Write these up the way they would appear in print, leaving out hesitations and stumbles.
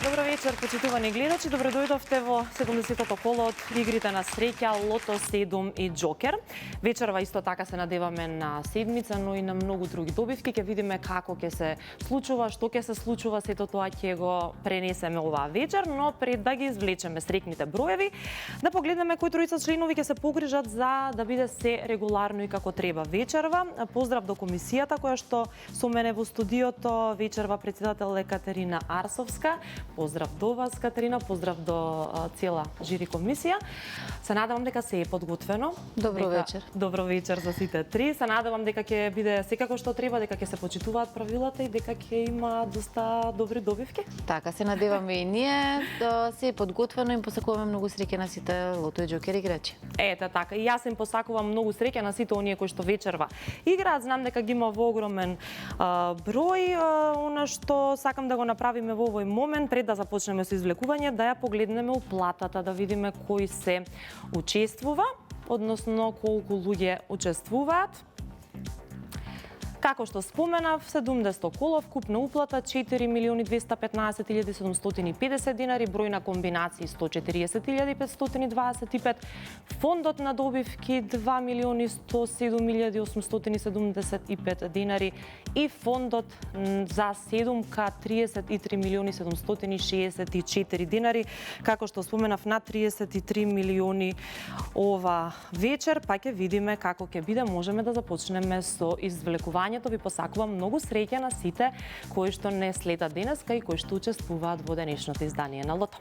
Добро вечер, почитувани гледачи. Добро дојдовте во 70-тото коло од игрите на среќа, Лото 7 и Џокер. Вечерва исто така се надеваме на седмица, но и на многу други добивки. Ќе видиме како ќе се случува, што ќе се случува, сето тоа ќе го пренесеме оваа вечер, но пред да ги извлечеме срекните броеви, да погледнеме кои тројца членови ќе се погрижат за да биде се регуларно и како треба вечерва. Поздрав до комисијата која што со мене во студиото вечерва председател Екатерина Арсовска. Поздрав до вас, Катерина, поздрав до цела жири комисија. Се надевам дека се е подготвено. Добро вечер. Добро вечер за сите три. Се надевам дека ќе биде секако што треба, дека ќе се почитуваат правилата и дека ќе има доста добри добивки. Така се надеваме и ние, да се е подготвено и им посакуваме многу среќа на сите Лото и Џокер играчи. Ете така, и јас им посакувам многу среќа на сите оние кои што вечерва играат. Знам дека ги има во огромен број. Она што сакам да го направиме во овој момент, пред да започнеме со извлекување, да ја погледнеме уплатата, да видиме кои се учествува, односно колку луѓе учествуваат. Како што споменав, 70 коло, вкупна уплата 4.215.750 динари, број на комбинации 140.525, фондот на добивки 2.107.875 динари и фондот за 7К 33.764 динари. Како што споменав, на 33 милиони ова вечер, па ќе видиме како ќе биде. Можеме да започнеме со извлекување. Ви посакувам многу среќа на сите кои што не следат денеска и кои што учествуваат во денешното издание на Лото.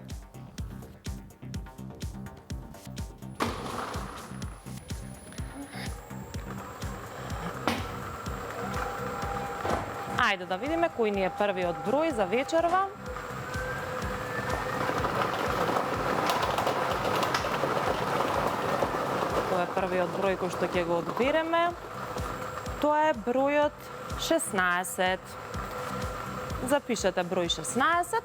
Ајде да видиме кој ни е првиот број за вечерва. Тоа е првиот број кој што ќе го одбереме. Тоа е бројот 16. Запишете број 16,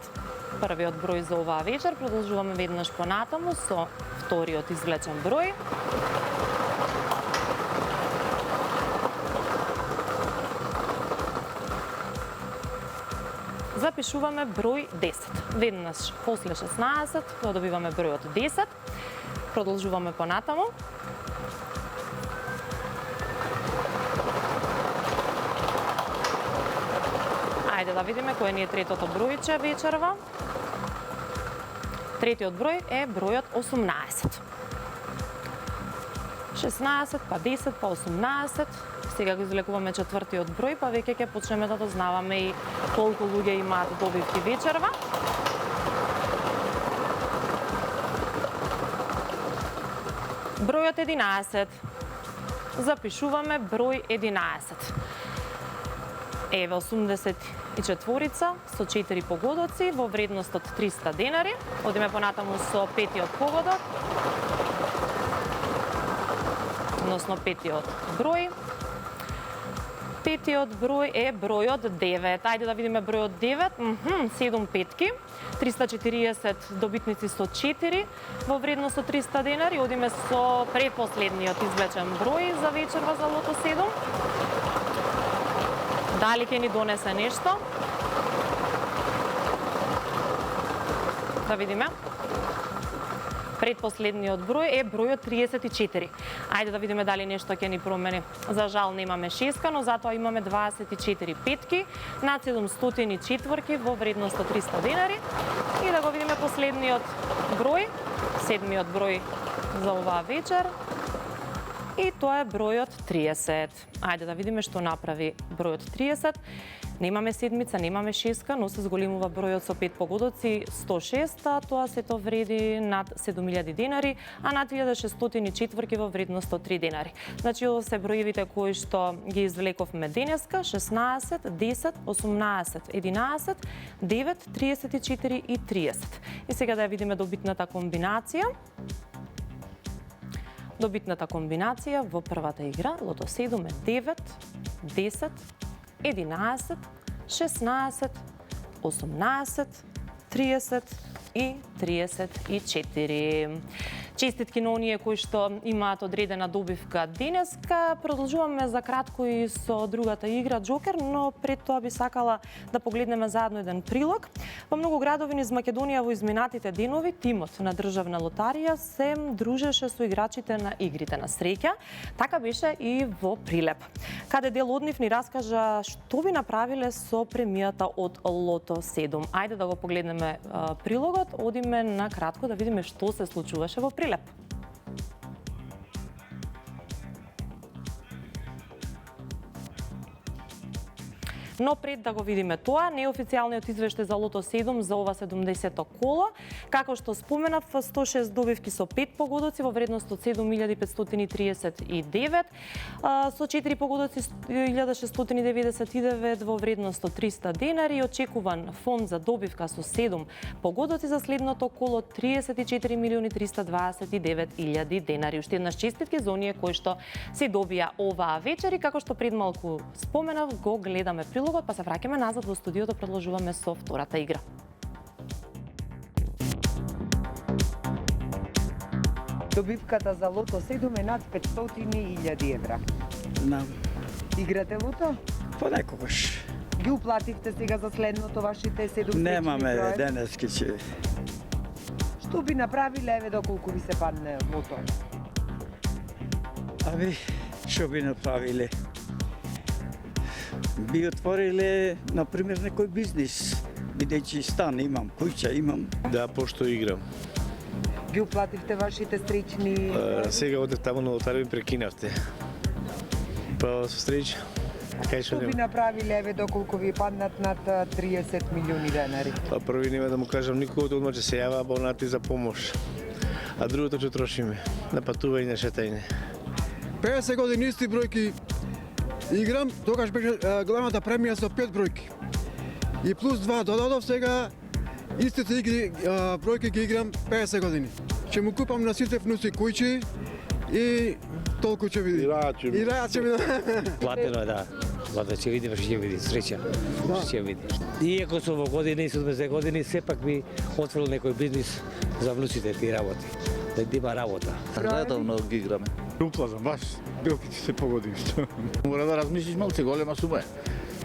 првиот број за оваа вечер. Продолжуваме веднаш понатаму со вториот извлечен број. Запишуваме број 10. Веднаш после 16 добиваме бројот 10. Продолжуваме понатаму. Ајде да видиме кој ни е третото бројче вечерва. Третиот број е бројот 18. 16, па 10, па 18. Сега го извлекуваме четвртиот број, па веќе ќе почнеме да дознаваме и колку луѓе имаат добивки вечерва. Бројот 11. Запишуваме број 11. Еве 84 со 4 погодоци во вредност од 300 денари. Одиме понатаму со петиот погодок, односно петиот број. Петиот број е бројот 9. Ајде да видиме бројот 9. 7 петки, 340 добитници со 4 во вредност од 300 денари. Одиме со предпоследниот извлечен број за вечерва за Лото 7. Дали ќе ни донесе нешто? Да видиме. Предпоследниот број е бројот 34. Ајде да видиме дали нешто ќе ни промени. За жал немаме шеска, но затоа имаме 24 петки на 700 четворки во вредност од 300 денари. И да го видиме последниот број, седмиот број за оваа вечер. И тоа е бројот 30. Ајде да видиме што направи бројот 30. Немаме седмица, немаме шеска, но се зголемува бројот со 5 погодоци 106, а тоа сето вреди над 7000 денари, а над 1600 четворки во вредност од 3 денари. Значи, ова се броевите кои што ги извлековме денеска: 16, 10, 18, 11, 9, 34 и 30. И сега да ја видиме добитната комбинација. Добитната комбинација во првата игра, Лото 7 е 9, 10, 11, 16, 18, 30 и 34. Честитки на оние кои што имаат одредена добивка денеска. Продолжуваме за кратко и со другата игра Джокер, но пред тоа би сакала да погледнеме заедно еден прилог. Во многу градови низ Македонија во изминатите денови тимот на Државна лотарија се дружеше со играчите на игрите на среќа. Така беше и во Прилеп, каде дел од нив ни раскажа што би направиле со премијата од Лото 7. Ајде да го погледнеме прилогот, одиме на кратко да видиме што се случуваше во Прилеп. Но пред да го видиме тоа, неофицијалниот извештај за Лото 7 за ова 70-то коло, како што споменав, 106 добивки со 5 погодоци во вредност од 7539, со 4 погодоци 1699 во вредност од 300 денари, очекуван фонд за добивка со 7 погодоци за следното коло 34.329.000 денари. Уште еднаш честитки за оние кои што се добија оваа вечер и како што пред малку споменав, го гледаме прилогот, па се враќаме назад во студиото, продолжуваме со втората игра. Добивката за Лото 7 е над 500.000 евра. Знам. Играте Лото? Понекогаш. Ги уплативте сега за следното вашите 7 Немаме број? денески, че Што би направиле, еве доколку ви се падне Лото? аби што би направиле? Би отвориле, например, некој бизнис, бидејќи стан имам, куќа имам. Да, пошто играм. Ги уплативте вашите стрични... Сега одев таму на лотарија и прекинавте. Па со стрич, кај што Што би нема. направиле, еве доколку ви паднат над 30 милиони денари? Па први нема да му кажам никога, одма ќе се јава абонати за помош. А другото ќе трошиме на патување, шетање. 50 години исти бројки играм, тогаш беше главната премија со 5 бројки. И плюс 2 додадов сега истите игри бројки ги играм 50 години. Ќе му купам на сите внуци кујчи и толку ќе види. И раат ќе И раат ќе види. Платено е, да. Ладно, ќе видиме што ќе види, среќа. Што ќе види. Иако сум во години и 70 години, сепак би отворил некој бизнис за внуците ти работи. Да има работа. Редовно ги играме. Уплазам, баш, билките се погоди што. Мора да размислиш малце, голема сума е.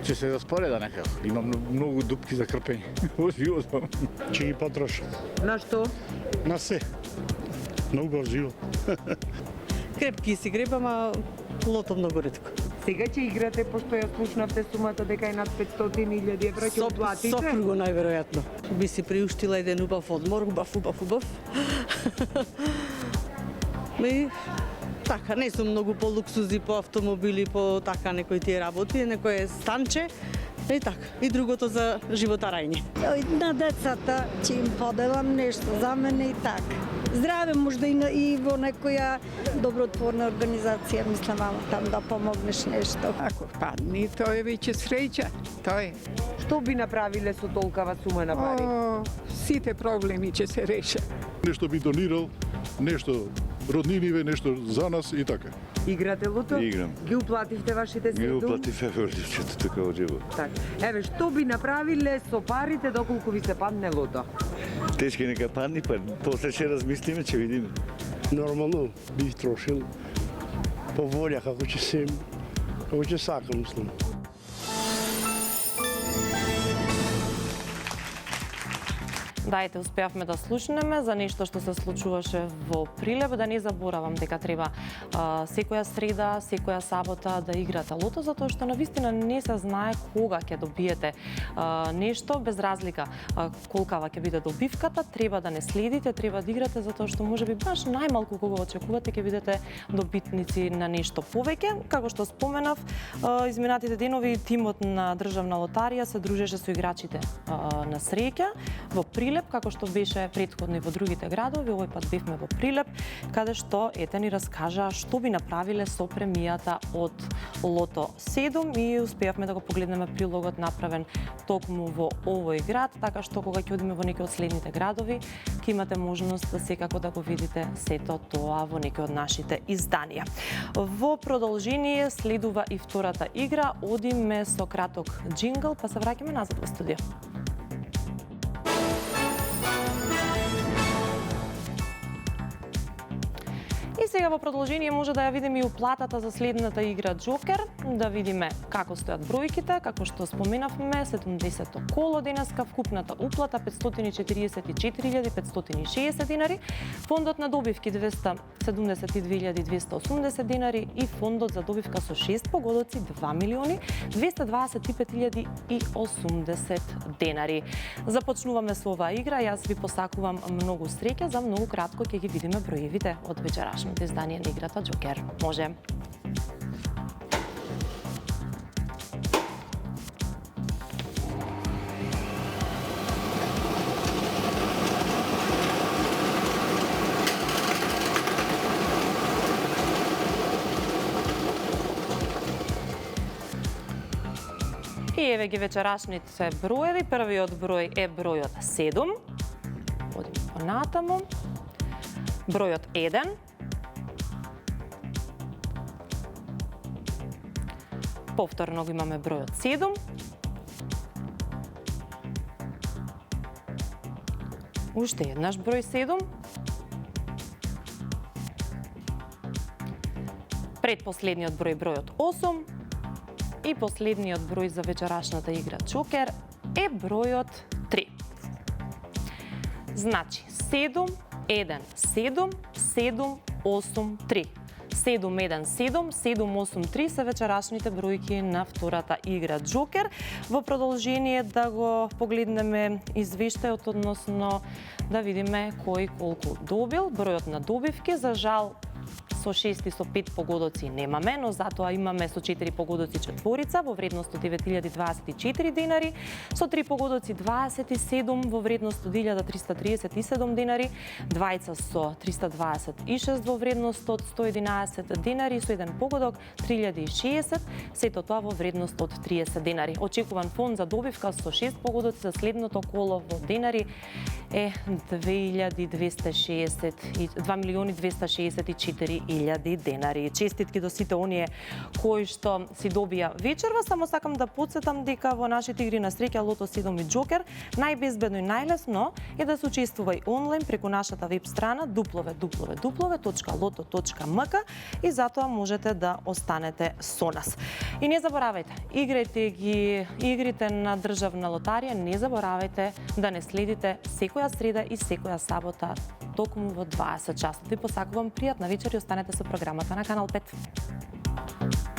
Ќе се распореда некако. Имам многу дупки за крпење. Во животот. Ќе ги потрошам. На што? На се. На убав живот. Крепки си гребам, а лото многу ретко. Сега ќе играте, пошто ја слушнавте сумата дека е над 500.000 евра, ќе уплатите? Сопруго најверојатно. Би си приуштила еден убав одмор, убав. И така, не сум многу по луксузи, по автомобили, по така некои тие работи, некое станче. И така, и другото за животарање. На децата ќе им поделам нешто за мене и така. Здраве можда и во некоја добротворна организација, мислам, ама там да помогнеш нешто. Ако падни, тоа е веќе среќа. Тоа е. Што би направиле со толкава сума на пари? Сите проблеми ќе се решат. Нешто би донирал, нешто родниниве, нешто за нас и така. Играте Лото? Играм. Ги уплативте вашите седум? февраличето така од живот. Так. Еве, што би направиле со парите доколку ви се падне Лото? Тешки нека падни, па после ќе размислиме, ќе видиме. Нормално бих трошил по волја како ќе сакам, мислам. Дајте, успеавме да слушнеме за нешто што се случуваше во Прилеп, да не заборавам дека треба секоја среда, секоја сабота да играте Лото, затоа што навистина не се знае кога ќе добиете нешто, без разлика колкава ќе биде добивката, треба да не следите, треба да играте, затоа што можеби баш најмалку кога очекувате ќе бидете добитници на нешто повеќе. Како што споменав, изминатите денови тимот на Државна лотарија се дружеше со играчите на среќа во Прилеп, како што беше претходно и во другите градови. Овој пат бевме во Прилеп, каде што ете ни раскажа што би направиле со премијата од Лото 7 и успеавме да го погледнеме прилогот направен токму во овој град, така што кога ќе одиме во некои од следните градови, ќе имате можност да секако да го видите сето тоа во некои од нашите изданија. Во продолжение следува и втората игра, одиме со краток джингл, па се враќаме назад во студио. И сега во продолжение може да ја видиме и уплатата за следната игра Джокер, да видиме како стојат бројките, како што споменавме, 70-то коло денеска, вкупната уплата 544.560 динари, фондот на добивки 272.280 динари и фондот за добивка со 6 погодоци 2.225.080 денари. Започнуваме со оваа игра, јас ви посакувам многу среќа, за многу кратко ќе ги видиме броевите од вечерашното издание на играта Джокер. Може. И еве ги вечерашните броеви. Првиот број е бројот 7. Одиме понатаму. Бројот 1. Повторно го имаме бројот 7. Уште еднаш број 7. Предпоследниот број бројот 8. И последниот број за вечерашната игра Джокер е бројот 3. Значи 7, 1, 7, 7, 8, 3. 7, 1, 7, 7, 8, 3 се вечерашните бројки на втората игра Джокер. Во продолжение да го погледнеме извештајот, односно да видиме кој колку добил. Бројот на добивки, за жал, со 6 и со 5 погодоци немаме, но затоа имаме со 4 погодоци четворица во вредност од 9.024 денари, со 3 погодоци 27 во вредност од 1.337 денари, двајца со 326 во вредност од 111 денари, со еден погодок 3.060, сето тоа во вредност од 30 денари. Очекуван фонд за добивка со 6 погодоци за следното коло во денари е 2.264.000 денари. Честитки до сите оние кои што си добија вечерва. Само сакам да подсетам дека во нашите игри на среќа Лото 7 и Джокер најбезбедно и најлесно е да се учествува и онлайн преку нашата веб страна www.loto.mk и затоа можете да останете со нас. И не заборавајте, играјте ги игрите на Државна лотарија, не заборавајте да не следите секоја среда и секоја сабота токму во 20 часот. Ви посакувам пријатна вечер и останете со програмата на Канал 5.